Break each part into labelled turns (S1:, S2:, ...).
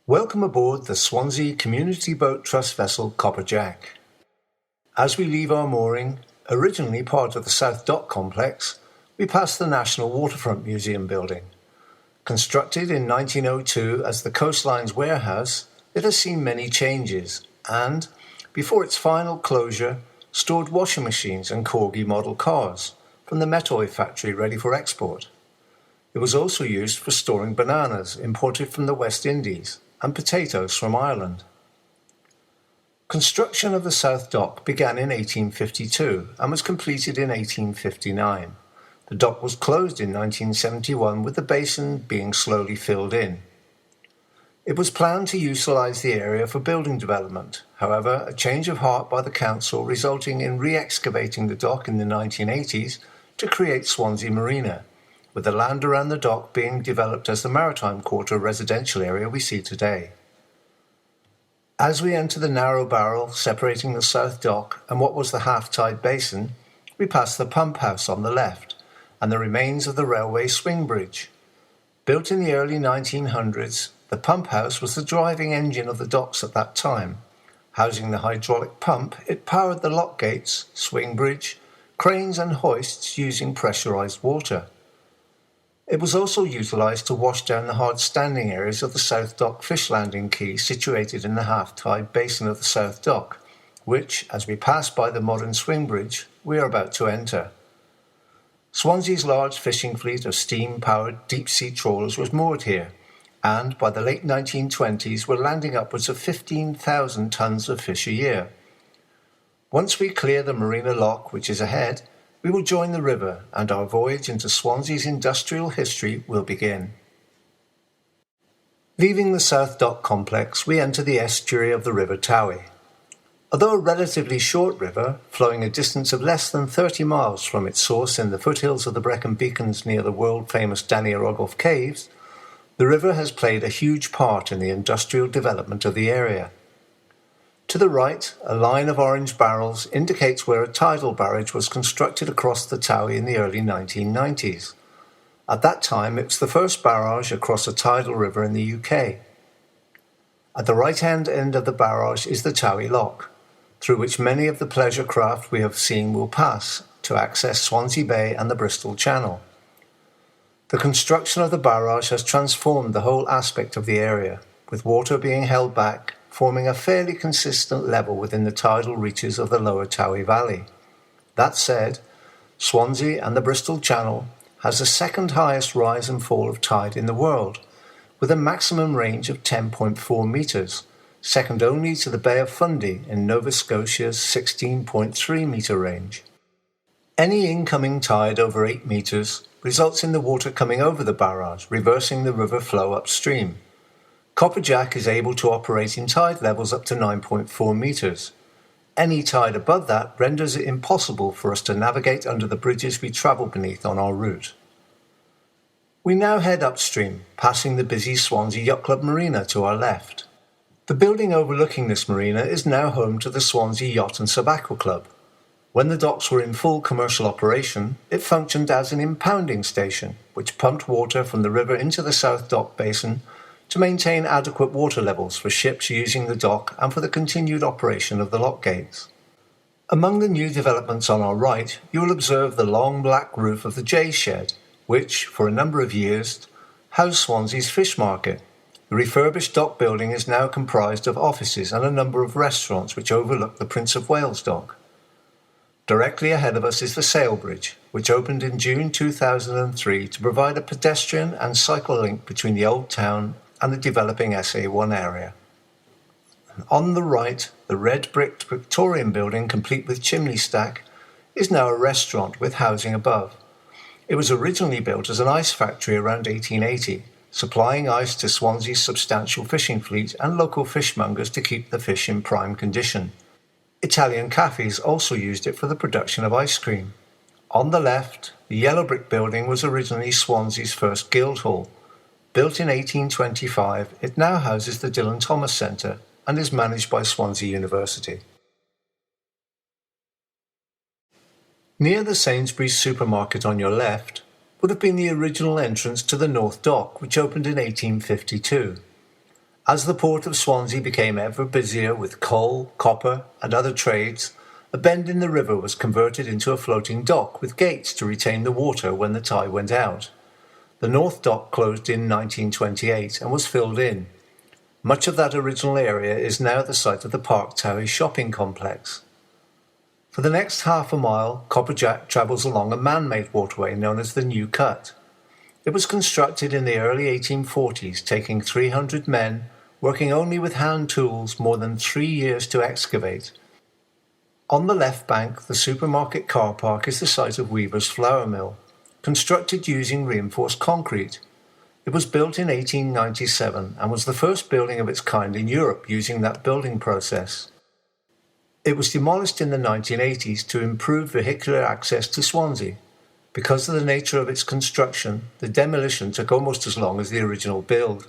S1: Welcome aboard the Swansea Community Boat Trust vessel Copper Jack. As we leave our mooring, originally part of the South Dock complex, we pass the National Waterfront Museum building. Constructed in 1902 as the coastline's warehouse, it has seen many changes and, before its final closure, stored washing machines and Corgi model cars from the Tawe factory ready for export. It was also used for storing bananas imported from the West Indies and potatoes from Ireland. Construction of the South Dock began in 1852 and was completed in 1859. The dock was closed in 1971 with the basin being slowly filled in. It was planned to utilise the area for building development. However, a change of heart by the council resulting in re-excavating the dock in the 1980s to create Swansea Marina, with the land around the dock being developed as the Maritime Quarter residential area we see today. As we enter the narrow barrel separating the South Dock and what was the half-tide basin, we pass the pump house on the left and the remains of the railway swing bridge. Built in the early 1900s, the pump house was the driving engine of the docks at that time. Housing the hydraulic pump, it powered the lock gates, swing bridge, cranes and hoists using pressurised water. It was also utilised to wash down the hard standing areas of the South Dock fish landing quay situated in the half-tide basin of the South Dock, which, as we pass by the modern swing bridge, we are about to enter. Swansea's large fishing fleet of steam-powered deep-sea trawlers was moored here, and by the late 1920s were landing upwards of 15,000 tonnes of fish a year. Once we clear the Marina Lock, which is ahead, we will join the river and our voyage into Swansea's industrial history will begin. Leaving the South Dock complex, we enter the estuary of the River Tawe. Although a relatively short river, flowing a distance of less than 30 miles from its source in the foothills of the Brecon Beacons near the world-famous Danny Caves, the river has played a huge part in the industrial development of the area. To the right, a line of orange barrels indicates where a tidal barrage was constructed across the Tawe in the early 1990s. At that time, it was the first barrage across a tidal river in the UK. At the right-hand end of the barrage is the Tawe Lock, through which many of the pleasure craft we have seen will pass to access Swansea Bay and the Bristol Channel. The construction of the barrage has transformed the whole aspect of the area, with water being held back, forming a fairly consistent level within the tidal reaches of the lower Tawe Valley. That said, Swansea and the Bristol Channel has the second highest rise and fall of tide in the world, with a maximum range of 10.4 metres, second only to the Bay of Fundy in Nova Scotia's 16.3 metre range. Any incoming tide over 8 metres results in the water coming over the barrage, reversing the river flow upstream. Copper Jack is able to operate in tide levels up to 9.4 metres. Any tide above that renders it impossible for us to navigate under the bridges we travel beneath on our route. We now head upstream, passing the busy Swansea Yacht Club Marina to our left. The building overlooking this marina is now home to the Swansea Yacht and Sub-Aqua Club. When the docks were in full commercial operation, it functioned as an impounding station, which pumped water from the river into the South Dock basin to maintain adequate water levels for ships using the dock and for the continued operation of the lock gates. Among the new developments on our right, you will observe the long black roof of the J Shed, which, for a number of years, housed Swansea's fish market. The refurbished dock building is now comprised of offices and a number of restaurants which overlook the Prince of Wales Dock. Directly ahead of us is the Sail Bridge, which opened in June 2003 to provide a pedestrian and cycle link between the Old Town and the developing SA1 area. On the right, the red-bricked Victorian building, complete with chimney stack, is now a restaurant with housing above. It was originally built as an ice factory around 1880, supplying ice to Swansea's substantial fishing fleet and local fishmongers to keep the fish in prime condition. Italian cafes also used it for the production of ice cream. On the left, the yellow brick building was originally Swansea's first Guildhall. Built in 1825, it now houses the Dylan Thomas Centre and is managed by Swansea University. Near the Sainsbury's supermarket on your left would have been the original entrance to the North Dock, which opened in 1852. As the port of Swansea became ever busier with coal, copper, and other trades, a bend in the river was converted into a floating dock with gates to retain the water when the tide went out. The North Dock closed in 1928 and was filled in. Much of that original area is now the site of the River Tawe shopping complex. For the next half a mile, Copperjack travels along a man-made waterway known as the New Cut. It was constructed in the early 1840s, taking 300 men, working only with hand tools, more than 3 years to excavate. On the left bank, the supermarket car park is the site of Weaver's Flour Mill, constructed using reinforced concrete. It was built in 1897 and was the first building of its kind in Europe using that building process. It was demolished in the 1980s to improve vehicular access to Swansea. Because of the nature of its construction, the demolition took almost as long as the original build.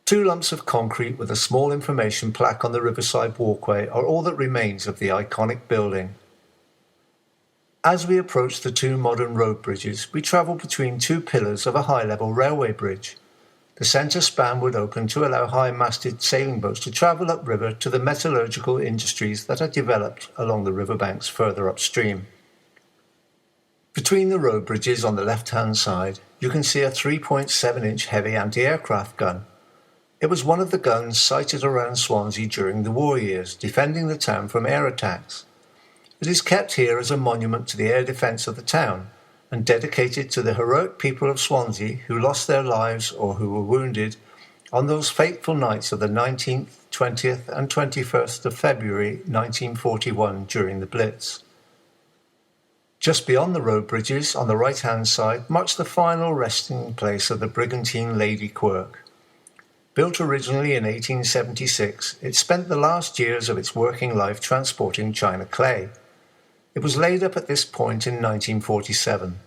S1: 2 lumps of concrete with a small information plaque on the riverside walkway are all that remains of the iconic building. As we approach the 2 modern road bridges, we travel between 2 pillars of a high-level railway bridge. The centre span would open to allow high-masted sailing boats to travel upriver to the metallurgical industries that are developed along the riverbanks further upstream. Between the road bridges on the left-hand side, you can see a 3.7-inch heavy anti-aircraft gun. It was one of the guns sighted around Swansea during the war years, defending the town from air attacks. It is kept here as a monument to the air defence of the town and dedicated to the heroic people of Swansea who lost their lives or who were wounded on those fateful nights of the 19th, 20th and 21st of February 1941 during the Blitz. Just beyond the road bridges, on the right-hand side, marks the final resting place of the brigantine Lady Quirk. Built originally in 1876, it spent the last years of its working life transporting China clay. It was laid up at this point in 1947.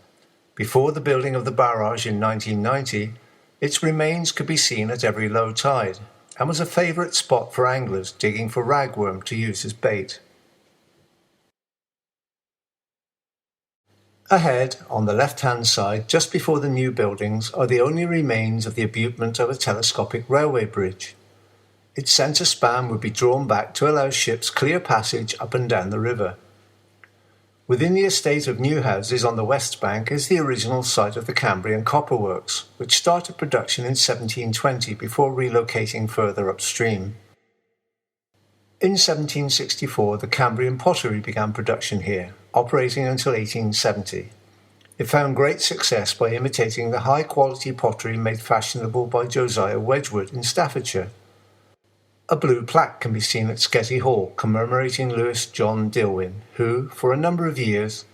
S1: Before the building of the barrage in 1990, its remains could be seen at every low tide, and was a favourite spot for anglers digging for ragworm to use as bait. Ahead, on the left-hand side, just before the new buildings, are the only remains of the abutment of a telescopic railway bridge. Its centre span would be drawn back to allow ships clear passage up and down the river. Within the estate of new houses on the west bank is the original site of the Cambrian Copper Works, which started production in 1720 before relocating further upstream. In 1764, the Cambrian pottery began production here, operating until 1870. It found great success by imitating the high-quality pottery made fashionable by Josiah Wedgwood in Staffordshire. A blue plaque can be seen at Sketty Hall commemorating Lewis John Dillwyn, who, for a number of years,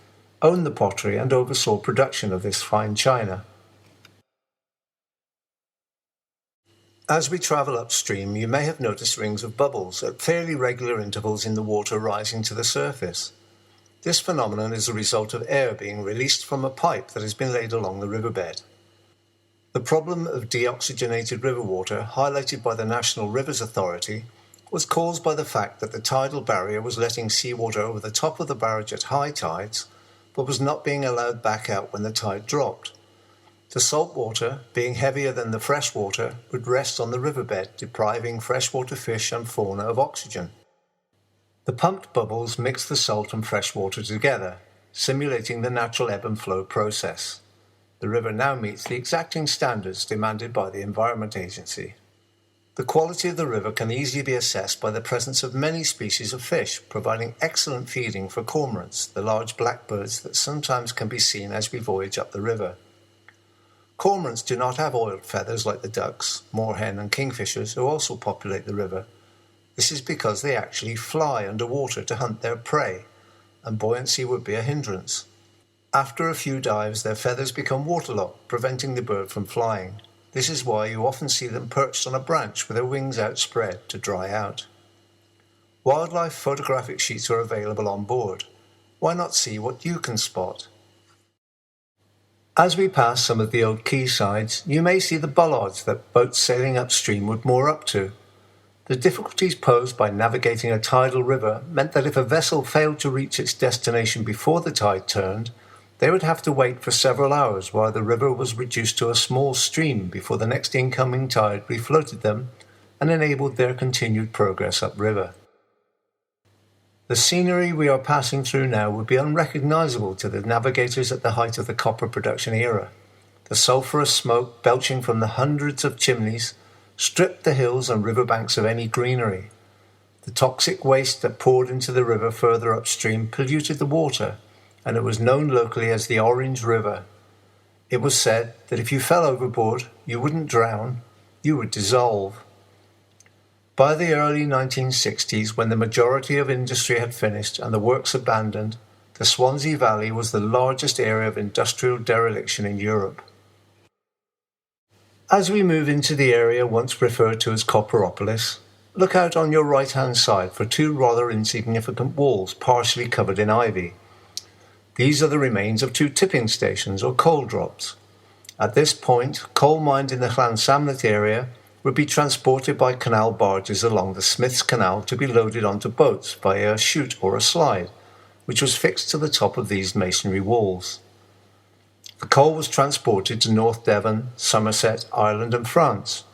S1: owned the pottery and oversaw production of this fine china. As we travel upstream, you may have noticed rings of bubbles at fairly regular intervals in the water rising to the surface. This phenomenon is a result of air being released from a pipe that has been laid along the riverbed. The problem of deoxygenated river water, highlighted by the National Rivers Authority, was caused by the fact that the tidal barrier was letting seawater over the top of the barrage at high tides, but was not being allowed back out when the tide dropped. The salt water, being heavier than the fresh water, would rest on the riverbed, depriving freshwater fish and fauna of oxygen. The pumped bubbles mix the salt and fresh water together, simulating the natural ebb and flow process. The river now meets the exacting standards demanded by the Environment Agency. The quality of the river can easily be assessed by the presence of many species of fish, providing excellent feeding for cormorants, the large blackbirds that sometimes can be seen as we voyage up the river. Cormorants do not have oiled feathers like the ducks, moorhen and kingfishers who also populate the river. This is because they actually fly underwater to hunt their prey, and buoyancy would be a hindrance. After a few dives, their feathers become waterlogged, preventing the bird from flying. This is why you often see them perched on a branch with their wings outspread to dry out. Wildlife photographic sheets are available on board. Why not see what you can spot? As we pass some of the old quaysides, you may see the bollards that boats sailing upstream would moor up to. The difficulties posed by navigating a tidal river meant that if a vessel failed to reach its destination before the tide turned, they would have to wait for several hours while the river was reduced to a small stream before the next incoming tide refloated them and enabled their continued progress upriver. The scenery we are passing through now would be unrecognizable to the navigators at the height of the copper production era. The sulphurous smoke belching from the hundreds of chimneys stripped the hills and riverbanks of any greenery. The toxic waste that poured into the river further upstream polluted the water, and it was known locally as the Orange River. It was said that if you fell overboard, you wouldn't drown, you would dissolve. By the early 1960s, when the majority of industry had finished and the works abandoned, the Swansea Valley was the largest area of industrial dereliction in Europe. As we move into the area once referred to as Copperopolis, look out on your right-hand side for two rather insignificant walls partially covered in ivy. These are the remains of two tipping stations or coal drops. At this point, coal mined in the Llansamlet area would be transported by canal barges along the Smiths Canal to be loaded onto boats via a chute or a slide, which was fixed to the top of these masonry walls. The coal was transported to North Devon, Somerset, Ireland and France.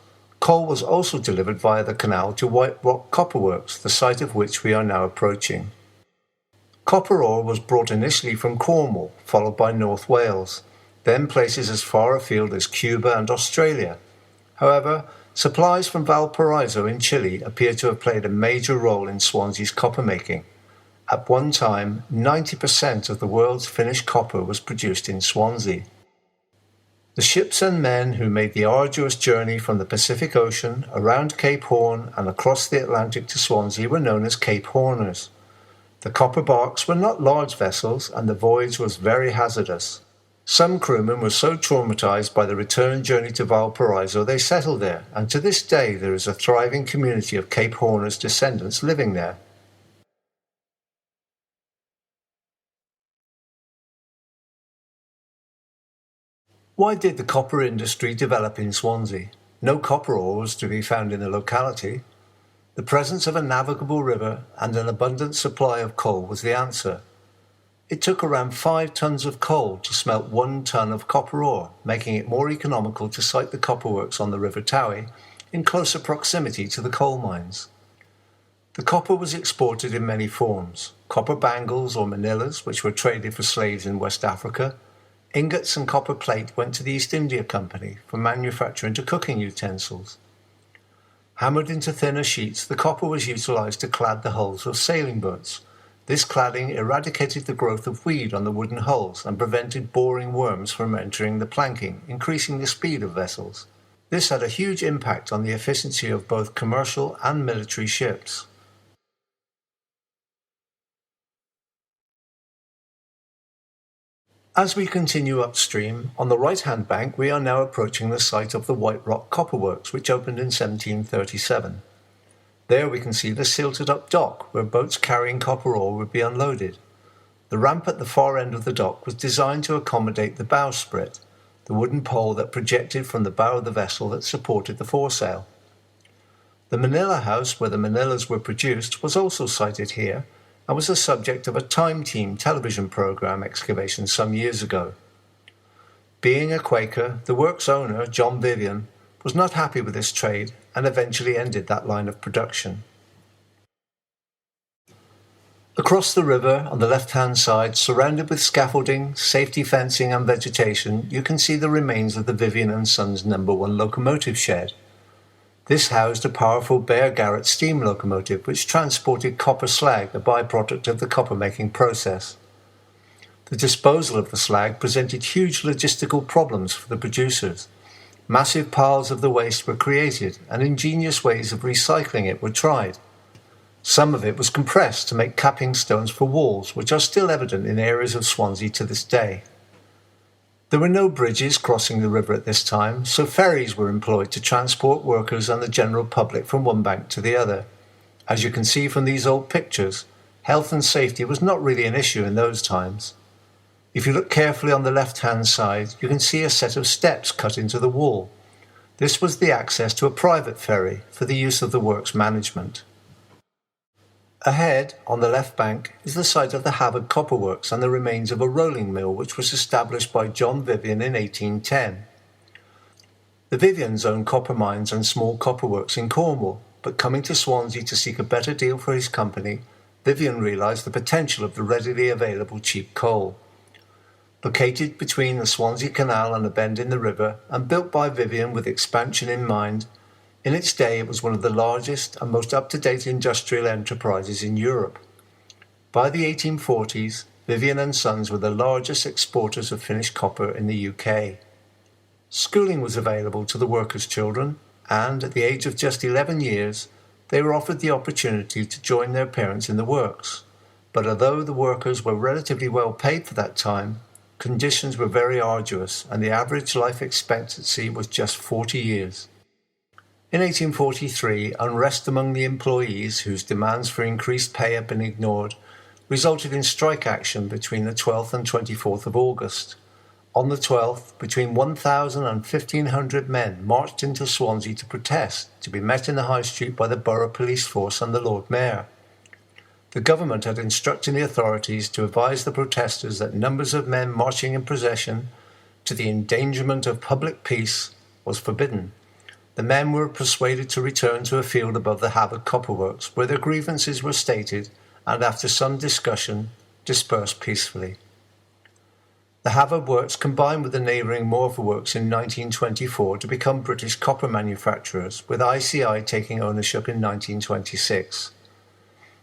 S1: Coal was also delivered via the canal to White Rock Copper Works, the site of which we are now approaching. Copper ore was brought initially from Cornwall, followed by North Wales, then places as far afield as Cuba and Australia. However, supplies from Valparaiso in Chile appear to have played a major role in Swansea's copper making. At one time, 90% of the world's finished copper was produced in Swansea. The ships and men who made the arduous journey from the Pacific Ocean, around Cape Horn and across the Atlantic to Swansea were known as Cape Horners. The copper barks were not large vessels and the voyage was very hazardous. Some crewmen were so traumatized by the return journey to Valparaiso they settled there, and to this day there is a thriving community of Cape Horners descendants living there. Why did the copper industry develop in Swansea? No copper ore was to be found in the locality. The presence of a navigable river and an abundant supply of coal was the answer. It took around 5 tons of coal to smelt 1 ton of copper ore, making it more economical to site the copperworks on the River Tawe in closer proximity to the coal mines. The copper was exported in many forms: copper bangles or manillas, which were traded for slaves in West Africa. Ingots and copper plate went to the East India Company for manufacture into cooking utensils. Hammered into thinner sheets, the copper was utilised to clad the hulls of sailing boats. This cladding eradicated the growth of weed on the wooden hulls and prevented boring worms from entering the planking, increasing the speed of vessels. This had a huge impact on the efficiency of both commercial and military ships. As we continue upstream, on the right-hand bank we are now approaching the site of the White Rock Copper Works, which opened in 1737. There we can see the silted-up dock where boats carrying copper ore would be unloaded. The ramp at the far end of the dock was designed to accommodate the bowsprit, the wooden pole that projected from the bow of the vessel that supported the foresail. The Manila House, where the manillas were produced, was also sited here and was the subject of a Time Team television program excavation some years ago. Being a Quaker, the works owner, John Vivian, was not happy with this trade and eventually ended that line of production. Across the river, on the left-hand side, surrounded with scaffolding, safety fencing and vegetation, you can see the remains of the Vivian and Sons No. 1 locomotive shed. This housed a powerful Bear Garrett steam locomotive which transported copper slag, a byproduct of the copper-making process. The disposal of the slag presented huge logistical problems for the producers. Massive piles of the waste were created, and ingenious ways of recycling it were tried. Some of it was compressed to make capping stones for walls, which are still evident in areas of Swansea to this day. There were no bridges crossing the river at this time, so ferries were employed to transport workers and the general public from one bank to the other. As you can see from these old pictures, health and safety was not really an issue in those times. If you look carefully on the left-hand side, you can see a set of steps cut into the wall. This was the access to a private ferry for the use of the works management. Ahead, on the left bank, is the site of the Havard Copper Works and the remains of a rolling mill which was established by John Vivian in 1810. The Vivians owned copper mines and small copper works in Cornwall, but coming to Swansea to seek a better deal for his company, Vivian realised the potential of the readily available cheap coal. Located between the Swansea Canal and a bend in the river, and built by Vivian with expansion in mind, in its day it was one of the largest and most up-to-date industrial enterprises in Europe. By the 1840s, Vivian and Sons were the largest exporters of finished copper in the UK. Schooling was available to the workers' children, and at the age of just 11 years, they were offered the opportunity to join their parents in the works. But although the workers were relatively well paid for that time, conditions were very arduous, and the average life expectancy was just 40 years. In 1843, unrest among the employees, whose demands for increased pay had been ignored, resulted in strike action between the 12th and 24th of August. On the 12th, between 1,000 and 1,500 men marched into Swansea to protest, to be met in the High Street by the Borough Police Force and the Lord Mayor. The government had instructed the authorities to advise the protesters that numbers of men marching in procession to the endangerment of public peace was forbidden. The men were persuaded to return to a field above the Havard Copper Works, where their grievances were stated, and after some discussion, dispersed peacefully. The Havard Works combined with the neighbouring Morpher Works in 1924 to become British copper manufacturers, with ICI taking ownership in 1926.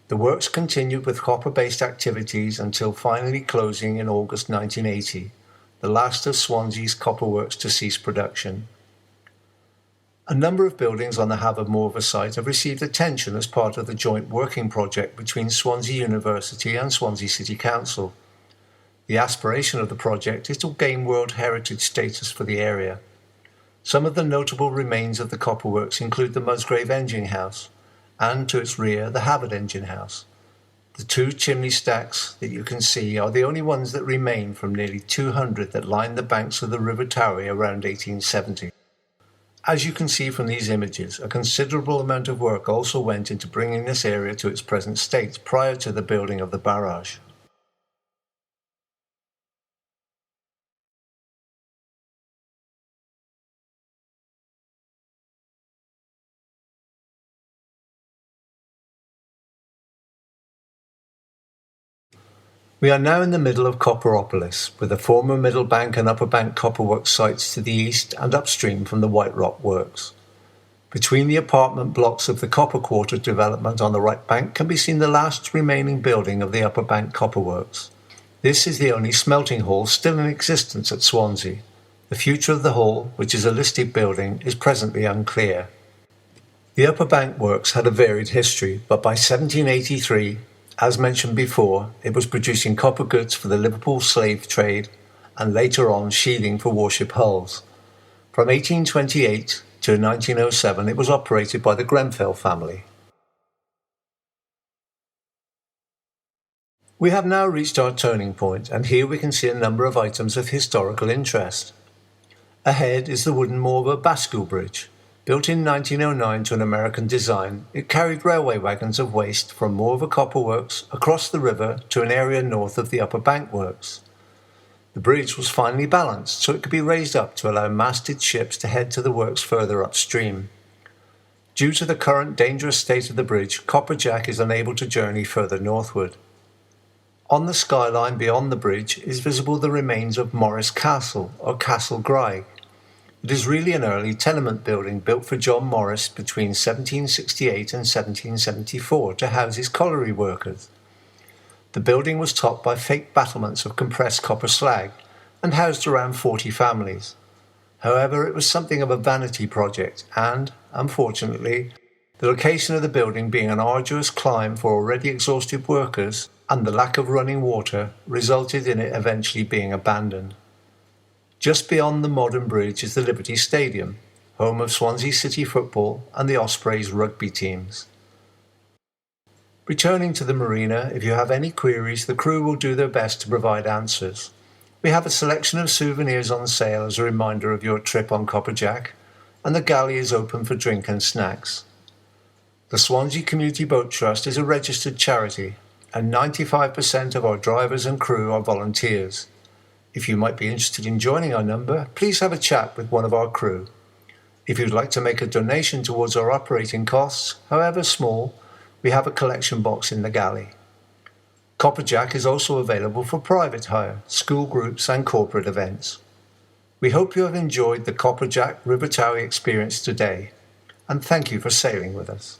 S1: The works continued with copper-based activities until finally closing in August 1980, the last of Swansea's copper works to cease production. A number of buildings on the Havard Morpher site have received attention as part of the joint working project between Swansea University and Swansea City Council. The aspiration of the project is to gain World Heritage status for the area. Some of the notable remains of the copper works include the Musgrave Engine House, and to its rear the Havard Engine House. The two chimney stacks that you can see are the only ones that remain from nearly 200 that lined the banks of the River Tawe around 1870. As you can see from these images, a considerable amount of work also went into bringing this area to its present state prior to the building of the barrage. We are now in the middle of Copperopolis, with the former Middle Bank and Upper Bank copper works sites to the east and upstream from the White Rock Works. Between the apartment blocks of the Copper Quarter development on the right bank can be seen the last remaining building of the Upper Bank Copper Works. This is the only smelting hall still in existence at Swansea. The future of the hall, which is a listed building, is presently unclear. The Upper Bank Works had a varied history, but by 1783, as mentioned before, it was producing copper goods for the Liverpool slave trade and later on sheathing for warship hulls. From 1828 to 1907 it was operated by the Grenfell family. We have now reached our turning point, and here we can see a number of items of historical interest. Ahead is the wooden Morva Bascule Bridge. Built in 1909 to an American design, it carried railway wagons of waste from Morva Copper Works across the river to an area north of the Upper Bank Works. The bridge was finely balanced so it could be raised up to allow masted ships to head to the works further upstream. Due to the current dangerous state of the bridge, Copperjack is unable to journey further northward. On the skyline beyond the bridge is visible the remains of Morris Castle, or Castle Graig. It is really an early tenement building built for John Morris between 1768 and 1774 to house his colliery workers. The building was topped by fake battlements of compressed copper slag and housed around 40 families. However, it was something of a vanity project and, unfortunately, the location of the building being an arduous climb for already exhausted workers and the lack of running water resulted in it eventually being abandoned. Just beyond the modern bridge is the Liberty Stadium, home of Swansea City Football and the Ospreys rugby teams. Returning to the marina, if you have any queries, the crew will do their best to provide answers. We have a selection of souvenirs on sale as a reminder of your trip on Copperjack, and the galley is open for drink and snacks. The Swansea Community Boat Trust is a registered charity, and 95% of our drivers and crew are volunteers. If you might be interested in joining our number, please have a chat with one of our crew. If you'd like to make a donation towards our operating costs, however small, we have a collection box in the galley. Copperjack is also available for private hire, school groups and corporate events. We hope you have enjoyed the Copperjack River Tawe experience today, and thank you for sailing with us.